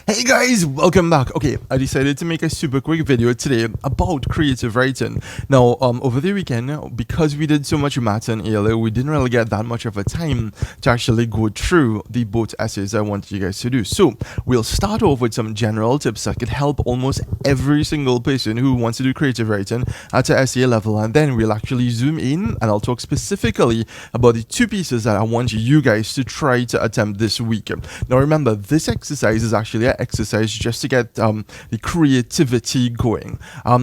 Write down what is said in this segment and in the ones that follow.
Hey guys, welcome back. Okay, I decided to make a super quick video today about creative writing. Now, over the weekend, because we did so much maths and ALA, we didn't really get that much of a time to actually go through the both essays I wanted you guys to do. So, we'll start off with some general tips that could help almost every single person who wants to do creative writing at the essay level, and then we'll actually zoom in and I'll talk specifically about the two pieces that I want you guys to try to attempt this week. Now, remember, this exercise is actually an exercise just to get the creativity going.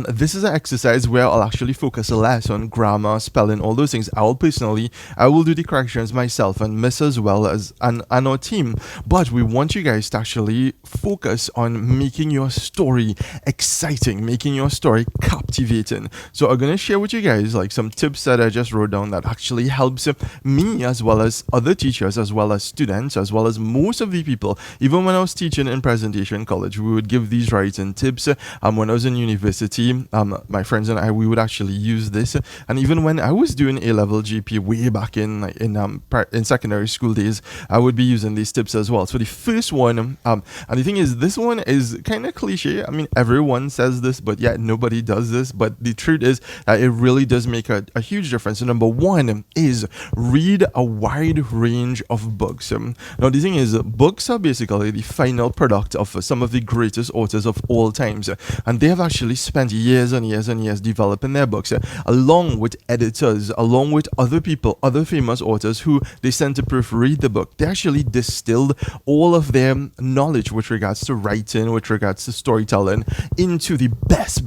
This is an exercise where I'll actually focus less on grammar, spelling, all those things. I will do the corrections myself and Miss as well as and our team. But we want you guys to actually focus on making your story exciting, making your story captivating. So I'm gonna share with you guys like some tips that I just wrote down that actually helps me as well as other teachers, as well as students, as well as most of the people. Even when I was teaching in presentation college, we would give these writing tips. When I was in university, my friends and I, we would actually use this. And even when I was doing A-level GP way back in secondary school days, I would be using these tips as well. So the first one, and the thing is, this one is kind of cliche. I mean, everyone says this, but yet nobody does this. But the truth is that it really does make a huge difference. So number one is read a wide range of books. Now, the thing is, books are basically the final product of some of the greatest authors of all times, and they have actually spent years and years and years developing their books, along with editors, along with other people, other famous authors who they sent to proofread the book. They actually distilled all of their knowledge with regards to writing, with regards to storytelling, into the best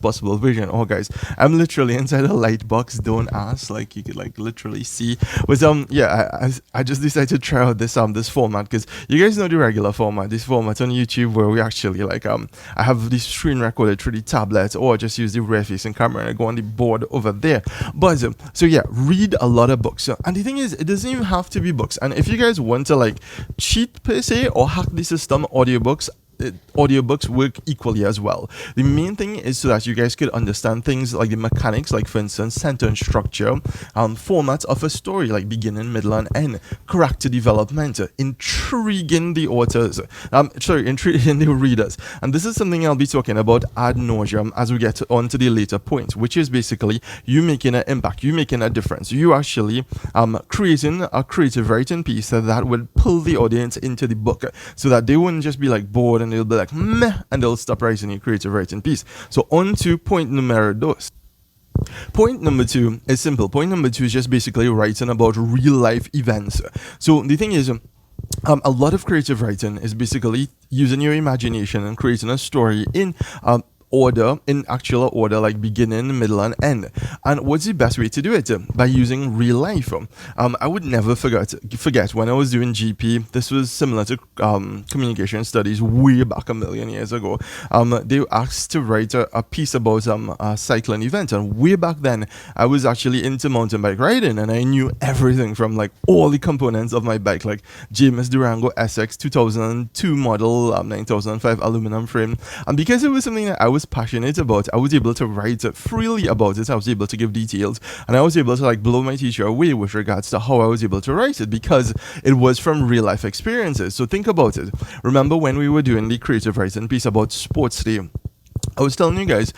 possible version. Oh, guys, I'm literally inside a light box. Don't ask. Like, you could like literally see. But yeah, I just decided to try out this format because you guys know the regular format, this format on YouTube where we actually like I have the screen recorded through the tablet, or just use the rear facing camera and I go on the board over there. But so yeah, read a lot of books. And the thing is, it doesn't even have to be books. And if you guys want to like cheat per se or hack the system, audiobooks work equally as well. The main thing is so that you guys could understand things like the mechanics, like for instance sentence structure, formats of a story like beginning, middle and end, character development, intriguing the authors, intriguing the readers. And this is something I'll be talking about ad nauseum as we get on to the later points, which is basically you making an impact, you making a difference, you actually creating a creative writing piece that would pull the audience into the book so that they wouldn't just be like bored and they'll be like meh, and they'll stop writing a creative writing piece. So on to point numero dos. Point number two is simple. Point number two is just basically writing about real life events. So the thing is, a lot of creative writing is basically using your imagination and creating a story in actual order, like beginning, middle and end. And what's the best way to do it? By using real life. I would never forget when I was doing GP. This was similar to communication studies way back a million years ago. They were asked to write a piece about a cycling event, and way back then I was actually into mountain bike riding, and I knew everything from like all the components of my bike, like James Durango SX 2002 model, 9005 aluminum frame. And because it was something that I was passionate about, I was able to write freely about it. I was able to give details, and I was able to like blow my teacher away with regards to how I was able to write it, because it was from real life experiences. So think about it. Remember when we were doing the creative writing piece about sports day, I was telling you guys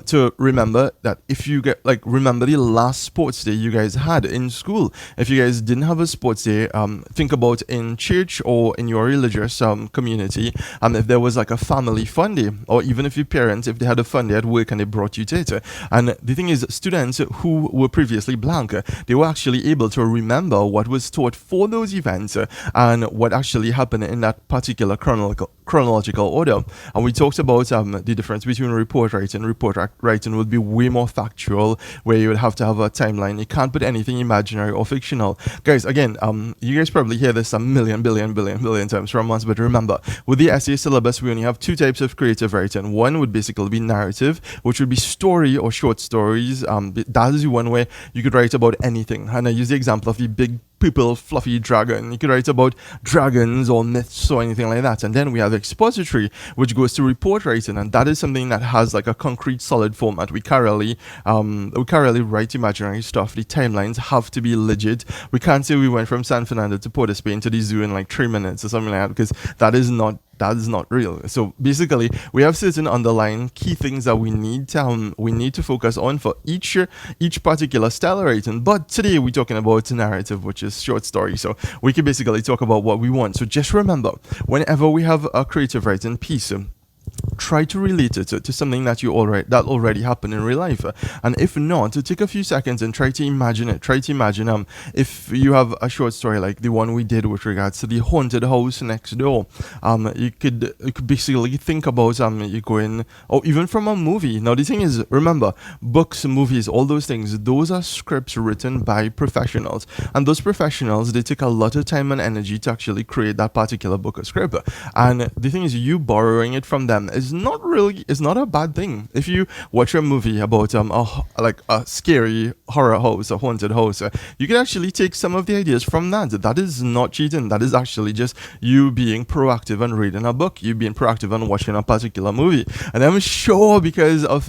to remember that if you remember the last sports day you guys had in school. If you guys didn't have a sports day, think about in church or in your religious community, if there was like a family fun day, or even if your parents, if they had a fun day at work and they brought you to it. And the thing is, students who were previously blank, they were actually able to remember what was taught for those events and what actually happened in that particular chronological order. And we talked about the difference between report writing. Report writing would be way more factual, where you would have to have a timeline. You can't put anything imaginary or fictional. Guys, again, you guys probably hear this a million times from us, but remember, with the essay syllabus, we only have two types of creative writing. One would basically be narrative, which would be story or short stories. That is the one where you could write about anything. And I use the example of the big purple fluffy dragon. You could write about dragons or myths or anything like that. And then we have expository, which goes to report writing, and that is something that has like a concrete solid format. We can't really write imaginary stuff. The timelines have to be legit. We can't say we went from San Fernando to Port of Spain to the zoo in like 3 minutes or something like that, because that is not that's not real. So basically, we have certain underlying key things that we need to focus on for each particular style of writing. But today we're talking about narrative, which is short story. So we can basically talk about what we want. So just remember, whenever we have a creative writing piece, try to relate it to something that already happened in real life, and if not, to take a few seconds and try to imagine it. Try to imagine if you have a short story like the one we did with regards to the haunted house next door. You could basically think about you going, or even from a movie. Now the thing is, remember, books, movies, all those things, those are scripts written by professionals, and those professionals, they take a lot of time and energy to actually create that particular book or script. And the thing is, you borrowing it from them is not a bad thing. If you watch a movie about a scary horror house, a haunted house, you can actually take some of the ideas from that. That is not cheating. That is actually just you being proactive and reading a book, you being proactive and watching a particular movie. And I'm sure, because of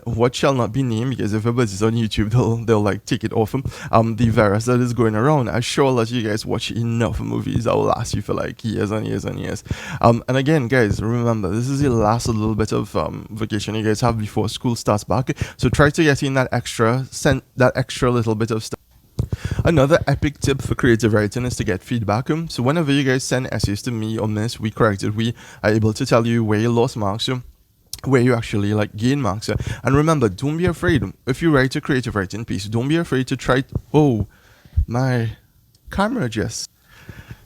what shall not be named, because if everybody's on YouTube, they'll like take it off the virus that is going around. I'm sure that you guys watch enough movies that will last you for like years and years and years. And again, guys, remember, this is the last little bit of vacation you guys have before school starts back. So try to get in that extra little bit of stuff. Another epic tip for creative writing is to get feedback. So whenever you guys send essays to me on this, we correct it. We are able to tell you where you lost marks, where you actually like gain marks. And remember, don't be afraid. If you write a creative writing piece, don't be afraid to try. Oh, my camera just.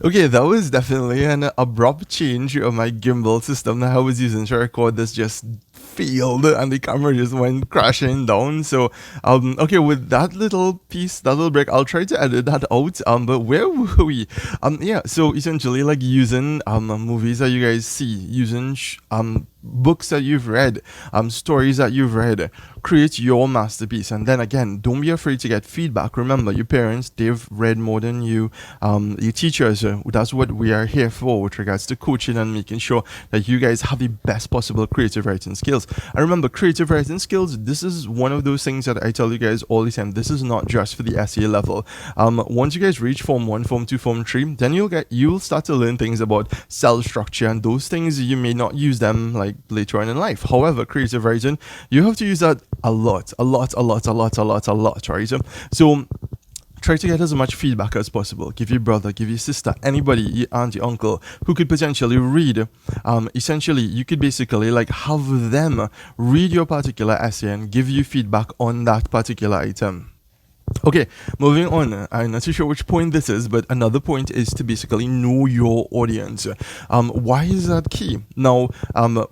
Okay, that was definitely an abrupt change of my gimbal system that I was using to record this just failed and the camera just went crashing down. So okay, with that little piece, that little break, I'll try to edit that out. But where were we? Yeah, so essentially like using movies that you guys see, using books that you've read, stories that you've read, create your masterpiece. And then again, don't be afraid to get feedback. Remember, your parents, they've read more than you. Your teachers, that's what we are here for with regards to coaching and making sure that you guys have the best possible creative writing skills. And remember, creative writing skills, this is one of those things that I tell you guys all the time. This is not just for the essay level. Once you guys reach Form 1, Form 2, Form 3, then you'll start to learn things about cell structure, and those things you may not use them like later on in life. However, creative writing, you have to use that a lot, right? So try to get as much feedback as possible. Give your brother, give your sister, anybody, your aunt, your uncle, who could potentially read. Essentially, you could basically like have them read your particular essay and give you feedback on that particular item. Okay, moving on. I'm not too sure which point this is, but another point is to basically know your audience. Why is that key? Now,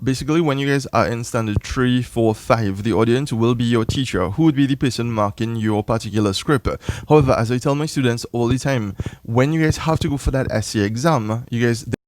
basically, when you guys are in standard 3, 4, 5, the audience will be your teacher, who would be the person marking your particular script. However, as I tell my students all the time, when you guys have to go for that essay exam, you guys